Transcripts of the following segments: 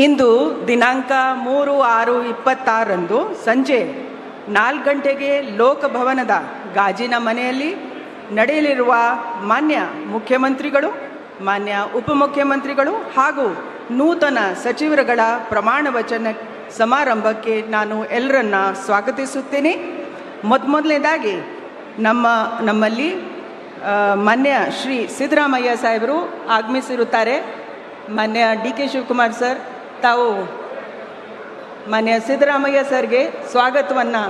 ಇಂದು ದಿನಾಂಕ 3/6/26 ಸಂಜೆ 4 ಗಂಟೆಗೆ ಲೋಕಭವನದ ಗಾಜಿನ ಮನೆಯಲ್ಲಿ ನಡೆಯಲಿರುವ ಮಾನ್ಯ ಮುಖ್ಯಮಂತ್ರಿಗಳು, ಮಾನ್ಯ ಉಪಮುಖ್ಯಮಂತ್ರಿಗಳು ಹಾಗೂ ನೂತನ ಸಚಿವರುಗಳ ಪ್ರಮಾಣ ವಚನ ಸಮಾರಂಭಕ್ಕೆ ನಾನು ಎಲ್ಲರನ್ನ ಸ್ವಾಗತಿಸುತ್ತೇನೆ. ಮೊದಲನೇದಾಗಿ ನಮ್ಮಲ್ಲಿ ಮಾನ್ಯ ಶ್ರೀ ಸಿದ್ದರಾಮಯ್ಯ ಸಾಹೇಬರು ಆಗಮಿಸಿರುತ್ತಾರೆ. ಮಾನ್ಯ ಡಿ.ಕೆ. ಶಿವಕುಮಾರ್ ಸರ್, ತಾವು ಮಾನ್ಯ ಸಿದ್ದರಾಮಯ್ಯ ಸರ್ಗೆ ಸ್ವಾಗತವನ್ನು,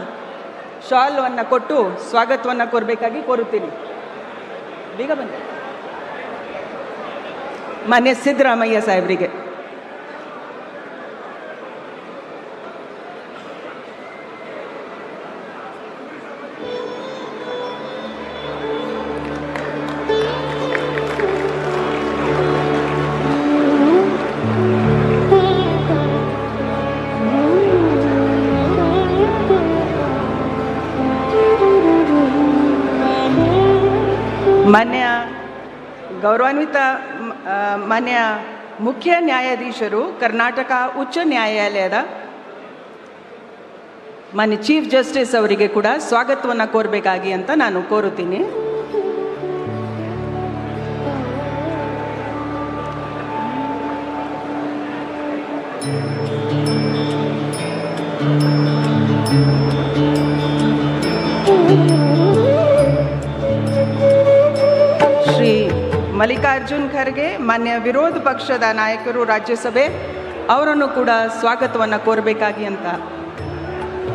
ಶಾಲ್ವನ್ನು ಕೊಟ್ಟು ಸ್ವಾಗತವನ್ನು ಕೋರಬೇಕಾಗಿ ಕೋರುತ್ತೀನಿ. ಬೇಗ ಬನ್ನಿ. ಮಾನ್ಯ ಸಿದ್ದರಾಮಯ್ಯ ಸಾಹೇಬರಿಗೆ ಮಾನ್ಯ ಗೌರವಾನ್ವಿತ ಮಾನ್ಯ ಮುಖ್ಯ ನ್ಯಾಯಾಧೀಶರು, ಕರ್ನಾಟಕ ಉಚ್ಚ ನ್ಯಾಯಾಲಯದ ಮಾನ್ಯ ಚೀಫ್ ಜಸ್ಟಿಸ್ ಅವರಿಗೆ ಕೂಡ ಸ್ವಾಗತವನ್ನು ಕೋರಬೇಕಾಗಿ ಅಂತ ನಾನು ಕೋರುತ್ತೀನಿ. ಮಲ್ಲಿಕಾರ್ಜುನ್ ಖರ್ಗೆ, ಮಾನ್ಯ ವಿರೋಧ ಪಕ್ಷದ ನಾಯಕರು ರಾಜ್ಯಸಭೆ, ಅವರನ್ನು ಕೂಡ ಸ್ವಾಗತವನ್ನು ಕೋರಬೇಕಾಗಿ ಅಂತ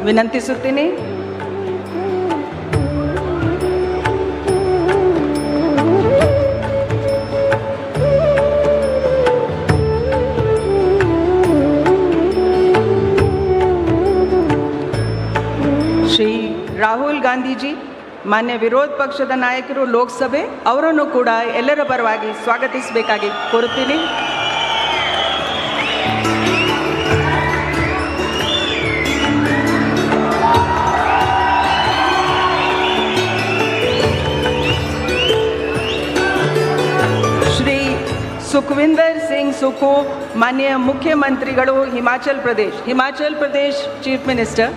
ವಿನಂತಿಸುತ್ತೀನಿ. ಶ್ರೀ ರಾಹುಲ್ ಗಾಂಧೀಜಿ, ಮಾನ್ಯ ವಿರೋಧ ಪಕ್ಷದ ನಾಯಕರು ಲೋಕಸಭೆ, ಅವರನ್ನು ಕೂಡ ಎಲ್ಲರ ಪರವಾಗಿ ಸ್ವಾಗತಿಸಬೇಕಾಗಿ ಕೋರುತ್ತೀನಿ. ಶ್ರೀ ಸುಖವಿಂದರ್ ಸಿಂಗ್ ಸುಖು, ಮಾನ್ಯ ಮುಖ್ಯಮಂತ್ರಿಗಳು ಹಿಮಾಚಲ್ ಪ್ರದೇಶ್ ಚೀಫ್ ಮಿನಿಸ್ಟರ್,